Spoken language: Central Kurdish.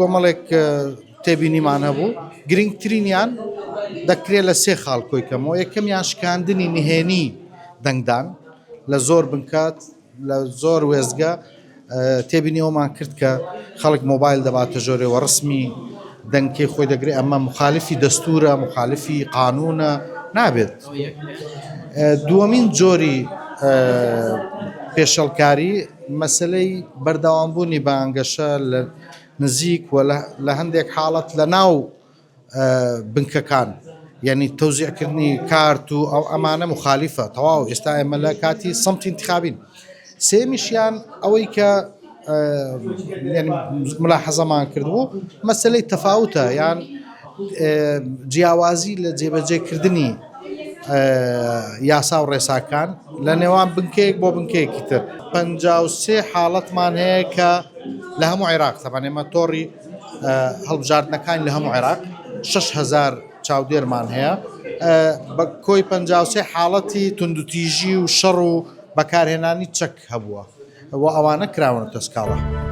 کۆمەڵێک تێبینیمان هەبوو گرنگترینیان دەکرێت لە سێ خاڵ کۆیکەمەوە. یەکەمیان شکاندنی نهێنی دەنگدان لە زۆر بنکات لە زۆر وێزگە تێبینیەوەمان کرد کە خەڵک مۆبایل دەباتە ژۆرەوە ڕسمی دەنگکەی خۆی دەگرێت ئەمە مخالفی دەستورە مخالفی قانونە نابێت. دووەمین جۆری پێشەڵکاری مەسلەی بەردەوامبوونی بانگەشە لە نزیک و لە هەندێک حاڵەت لە ناو بنکەکان یعنی تەوزیعکردنی کارت و ئەو ئەمانە مخالیفە تەواو. ئێستا ئێمە لە کاتی سەمتی انتخابین. سێمیشیان ئەوەی کە ملاحەزەمان کردبوو مەسلەی تەفاوتە یان جیاوازی لە جێبەجێکردنی یاسا و ڕێساکان لە نێوان بنکەیەک بۆ بنکەیەکی تر. 53 حاڵەتمان هەیە کە لە هەموو عێراق تەبەن ئێمە تۆڕی هەڵبژاردنەکان لە هەموو عێراق 6,000 چاودێرمان هەیە بە کۆی 53 حاڵەتی توندوتیژی و شەڕ و بەکارهێنانی چەک هەبووە و ئەوانە کراونەتە سکاڵە.